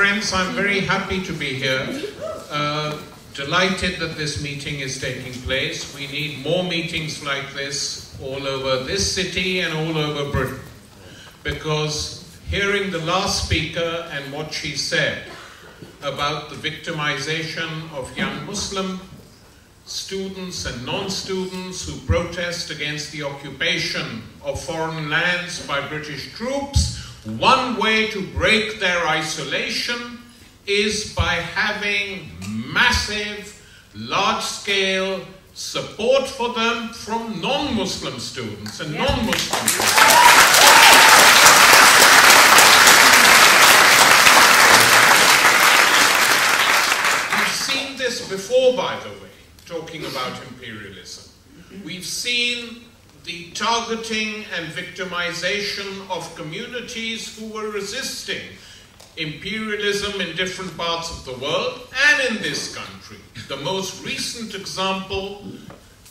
friends, I'm very happy to be here. Delighted that this meeting is taking place. We need more meetings like this all over this city and all over Britain. Because hearing the last speaker and what she said about the victimization of young Muslim students and non-students who protest against the occupation of foreign lands by British troops, one way to break their isolation is by having massive, large-scale support for them from non-Muslim students and non-Muslim students. We've seen this before, by the way, talking about imperialism. We've seen the targeting and victimization of communities who were resisting imperialism in different parts of the world and in this country. The most recent example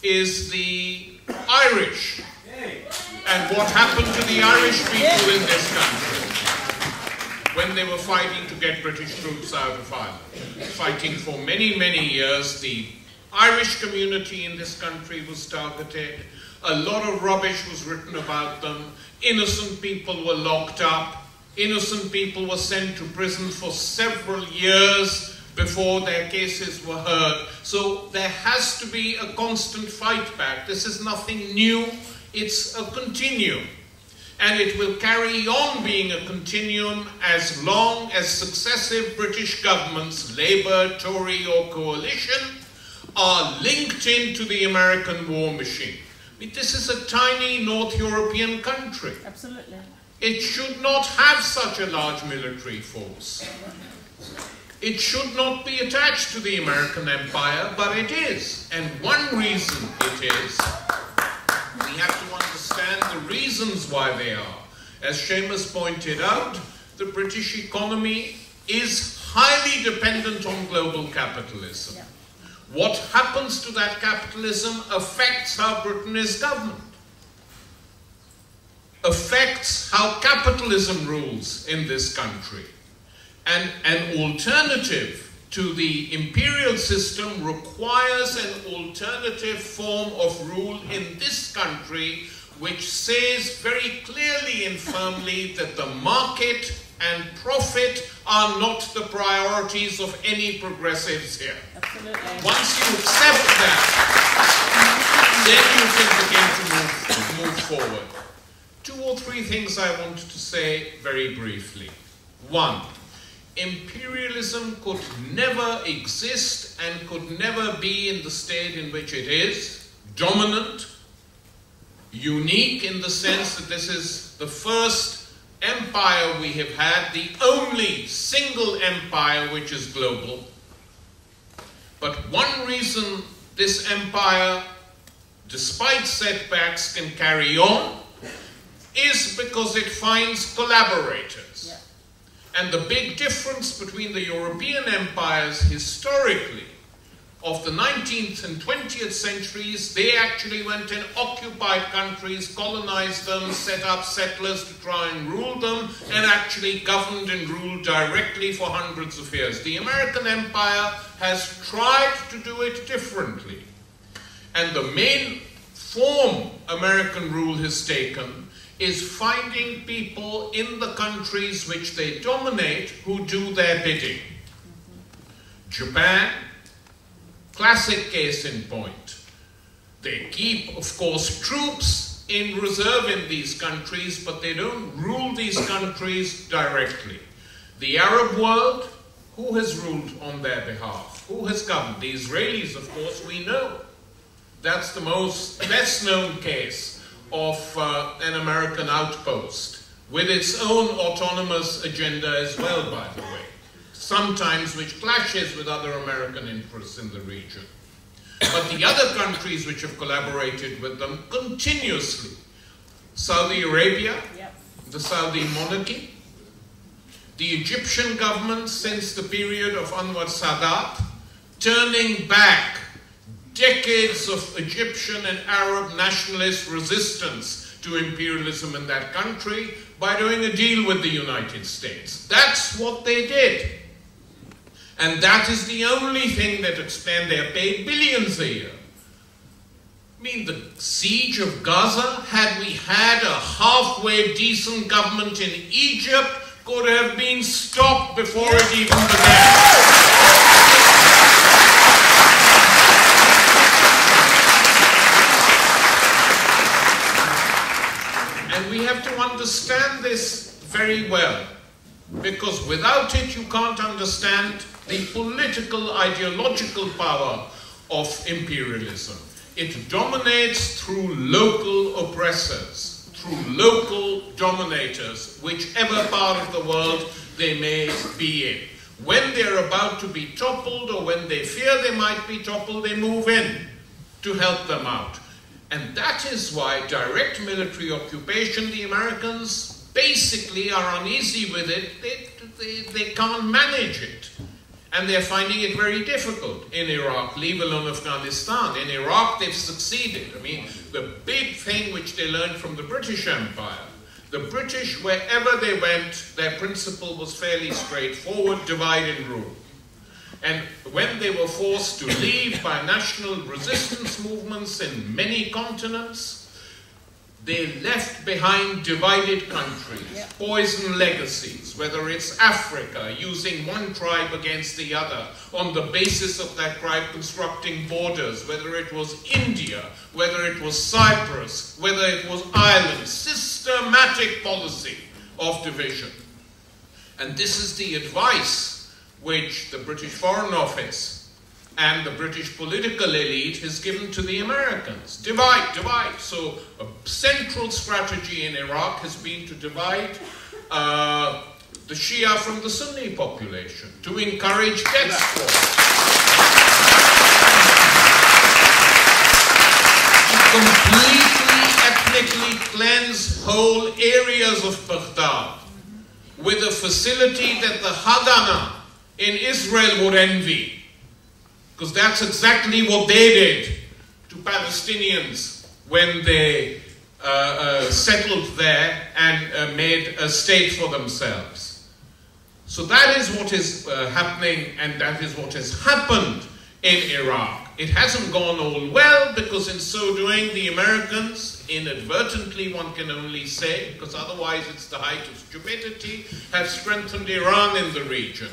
is the Irish and what happened to the Irish people in this country when they were fighting to get British troops out of Ireland. Fighting for many, many years, the Irish community in this country was targeted. A lot of rubbish was written about them. Innocent people were locked up. Innocent people were sent to prison for several years before their cases were heard. So there has to be a constant fight back. This is nothing new. It's a continuum. And it will carry on being a continuum as long as successive British governments, Labour, Tory or coalition, are linked into the American war machine. This is a tiny North European country. Absolutely. It should not have such a large military force. It should not be attached to the American empire, but it is. And one reason it is, we have to understand the reasons why they are. As Seamus pointed out, the British economy is highly dependent on global capitalism. Yeah. What happens to that capitalism affects how Britain is governed, affects how capitalism rules in this country. And an alternative to the imperial system requires an alternative form of rule in this country which says very clearly and firmly that the market and profit are not the priorities of any progressives here. Absolutely. Once you accept that, then you can begin to move forward. 2 or 3 things I wanted to say very briefly. 1, imperialism could never exist and could never be in the state in which it is, dominant, unique in the sense that this is the first empire we have had, the only single empire which is global. But one reason this empire, despite setbacks, can carry on is because it finds collaborators. Yeah. And the big difference between the European empires historically of the 19th and 20th centuries, they actually went and occupied countries, colonized them, set up settlers to try and rule them, and actually governed and ruled directly for hundreds of years. The American empire has tried to do it differently. And the main form American rule has taken is finding people in the countries which they dominate who do their bidding. Japan, classic case in point. They keep, of course, troops in reserve in these countries, but they don't rule these countries directly. The Arab world, who has ruled on their behalf? Who has governed? The Israelis, of course, we know. That's the best known case of an American outpost, with its own autonomous agenda as well, by the way, sometimes which clashes with other American interests in the region. But the other countries which have collaborated with them continuously, Saudi Arabia, the Saudi monarchy, the Egyptian government since the period of Anwar Sadat, turning back decades of Egyptian and Arab nationalist resistance to imperialism in that country by doing a deal with the United States. That's what they did. And that is the only thing that explains they're paid billions a year. I mean, the siege of Gaza, had we had a halfway decent government in Egypt, could have been stopped before it even began. And we have to understand this very well, because without it you can't understand the political, ideological power of imperialism. It dominates through local oppressors, through local dominators, whichever part of the world they may be in. When they're about to be toppled, or when they fear they might be toppled, they move in to help them out. And that is why direct military occupation, the Americans basically are uneasy with it. They can't manage it. And they're finding it very difficult in Iraq, leave alone Afghanistan. In Iraq, they've succeeded. I mean, the big thing which they learned from the British Empire, the British, wherever they went, their principle was fairly straightforward: divide and rule. And when they were forced to leave by national resistance movements in many continents, they left behind divided countries, poison legacies, whether it's Africa, using one tribe against the other, on the basis of that tribe constructing borders, whether it was India, whether it was Cyprus, whether it was Ireland, systematic policy of division. And this is the advice which the British Foreign Office and the British political elite has given to the Americans. Divide, divide. So a central strategy in Iraq has been to divide the Shia from the Sunni population, to encourage death squads, to completely ethnically cleanse whole areas of Baghdad with a facility that the Haganah in Israel would envy. Because that's exactly what they did to Palestinians when they settled there and made a state for themselves. So that is what is happening, and that is what has happened in Iraq. It hasn't gone all well, because in so doing the Americans, inadvertently one can only say, because otherwise it's the height of stupidity, have strengthened Iran in the region,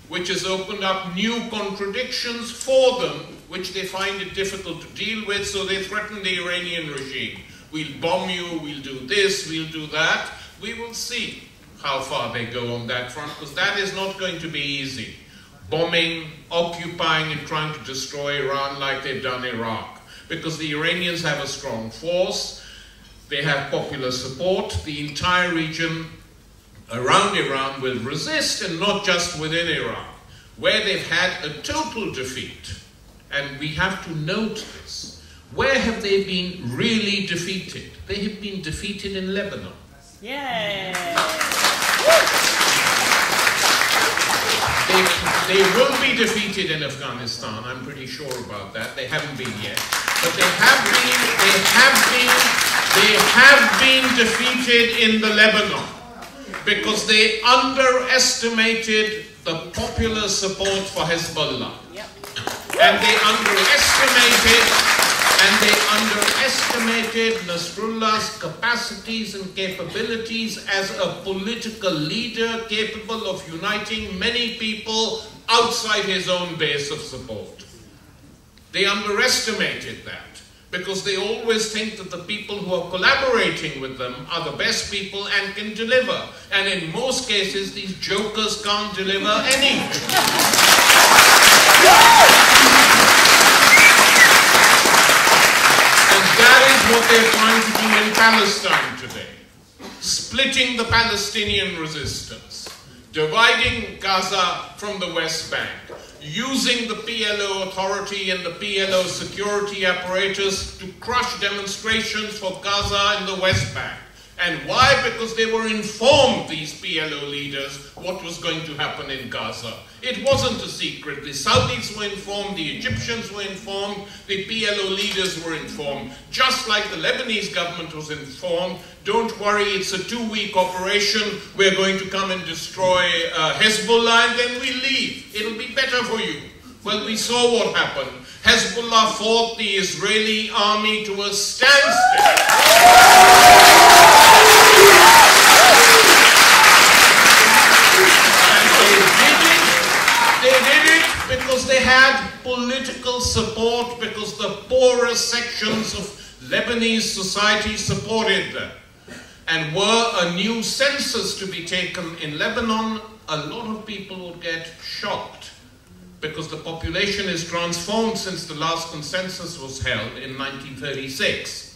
which has opened up new contradictions for them, which they find it difficult to deal with, so they threaten the Iranian regime. We'll bomb you, we'll do this, we'll do that. We will see how far they go on that front, because that is not going to be easy. Bombing, occupying, and trying to destroy Iran like they've done Iraq. Because the Iranians have a strong force, they have popular support, the entire region around Iran will resist, and not just within Iran, where they've had a total defeat. And we have to note this. Where have they been really defeated? They have been defeated in Lebanon. Yay! They will be defeated in Afghanistan, I'm pretty sure about that. They haven't been yet. But they have been defeated in the Lebanon, because they underestimated the popular support for Hezbollah. Yep. And they underestimated Nasrullah's capacities and capabilities as a political leader capable of uniting many people outside his own base of support. They underestimated that, because they always think that the people who are collaborating with them are the best people and can deliver. And in most cases, these jokers can't deliver anything. And that is what they're trying to do in Palestine today. Splitting the Palestinian resistance, dividing Gaza from the West Bank, using the PLO authority and the PLO security apparatus to crush demonstrations for Gaza and the West Bank, And why? Because they were informed, these PLO leaders, what was going to happen in Gaza. It wasn't a secret. The Saudis were informed, the Egyptians were informed, the PLO leaders were informed, just like the Lebanese government was informed. Don't worry, it's a 2-week operation. We're going to come and destroy Hezbollah, and then we leave. It'll be better for you. Well, we saw what happened. Hezbollah fought the Israeli army to a standstill. Because they had political support, because the poorer sections of Lebanese society supported them. And were a new census to be taken in Lebanon, a lot of people would get shocked, because the population is transformed since the last consensus was held in 1936.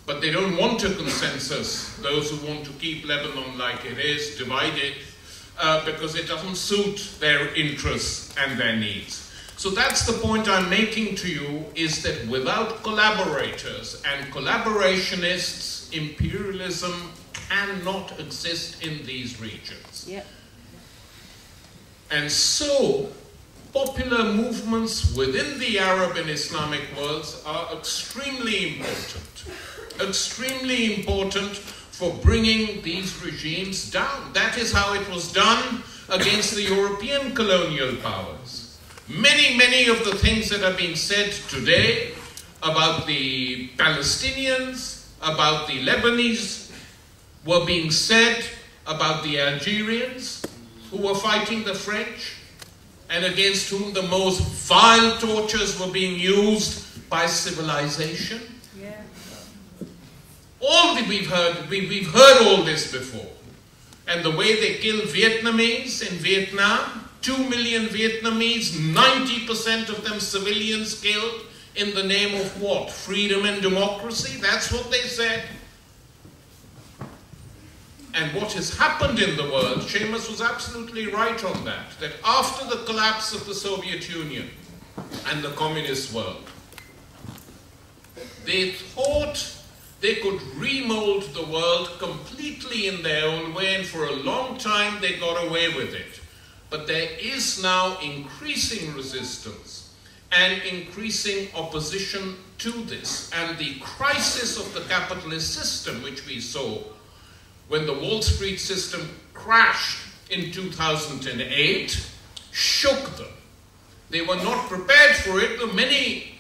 But they don't want a consensus, those who want to keep Lebanon like it is, divided, because it doesn't suit their interests and their needs. So that's the point I'm making to you, is that without collaborators and collaborationists, imperialism cannot exist in these regions. Yep. And so, popular movements within the Arab and Islamic worlds are extremely important for bringing these regimes down. That is how it was done against the European colonial powers. Many of the things that are being said today about the Palestinians, about the Lebanese, were being said about the Algerians who were fighting the French and against whom the most vile tortures were being used by civilization. We've heard all this before. And the way they kill Vietnamese in Vietnam, 2 million Vietnamese, 90% of them civilians killed in the name of what? Freedom and democracy? That's what they said. And what has happened in the world, Seamus was absolutely right on that after the collapse of the Soviet Union and the communist world, they thought they could remold the world completely in their own way, and for a long time they got away with it. But there is now increasing resistance and increasing opposition to this. And the crisis of the capitalist system, which we saw when the Wall Street system crashed in 2008, shook them. They were not prepared for it. Many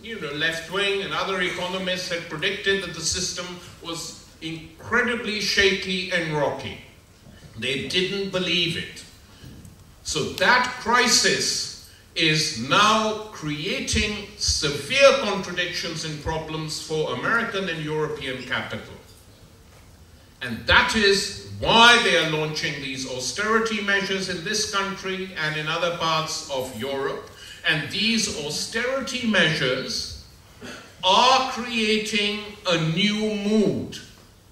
left-wing and other economists had predicted that the system was incredibly shaky and rocky. They didn't believe it. So that crisis is now creating severe contradictions and problems for American and European capital. And that is why they are launching these austerity measures in this country and in other parts of Europe. And these austerity measures are creating a new mood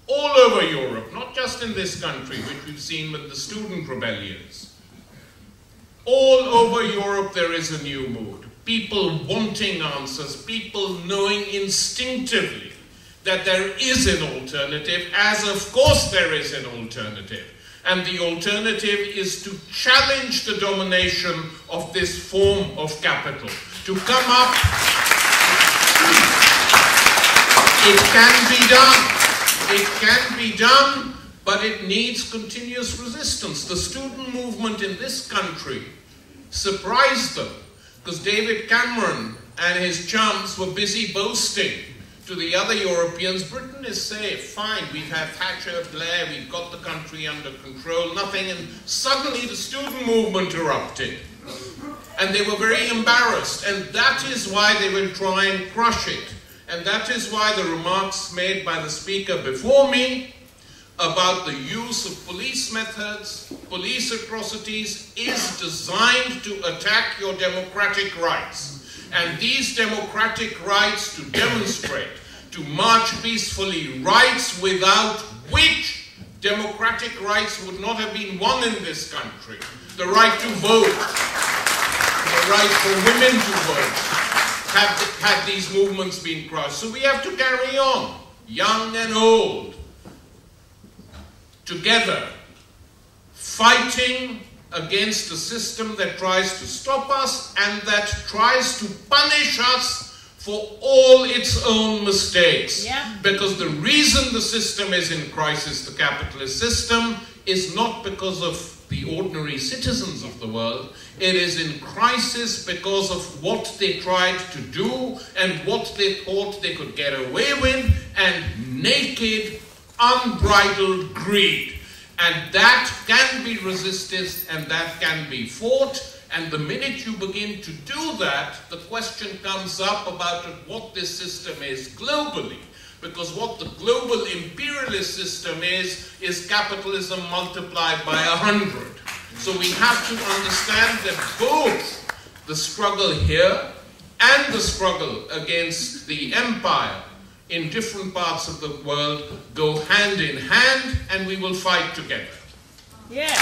all over Europe, not just in this country, which we've seen with the student rebellions. All over Europe there is a new mood. People wanting answers, people knowing instinctively that there is an alternative, as of course there is an alternative. And the alternative is to challenge the domination of this form of capital. To come up, it can be done. It can be done, but it needs continuous resistance. The student movement in this country surprised them, because David Cameron and his chums were busy boasting to the other Europeans, Britain is safe, fine, we've had Thatcher, Blair, we've got the country under control, nothing, and suddenly the student movement erupted. And they were very embarrassed, and that is why they will try and crush it. And that is why the remarks made by the speaker before me about the use of police methods, police atrocities, is designed to attack your democratic rights. And these democratic rights to demonstrate, to march peacefully, rights without which democratic rights would not have been won in this country. The right to vote, the right for women to vote, had these movements been crushed. So we have to carry on. young and old, together, fighting against a system that tries to stop us and that tries to punish us for all its own mistakes. Yeah. Because the reason the system is in crisis, the capitalist system, is not because of the ordinary citizens of the world. It is in crisis because of what they tried to do and what they thought they could get away with, and naked, unbridled greed. And that can be resisted and that can be fought. And the minute you begin to do that, the question comes up about what this system is globally. Because what the global imperialist system is capitalism multiplied by 100. So we have to understand that both the struggle here and the struggle against the empire in different parts of the world go hand in hand, and we will fight together. Yeah.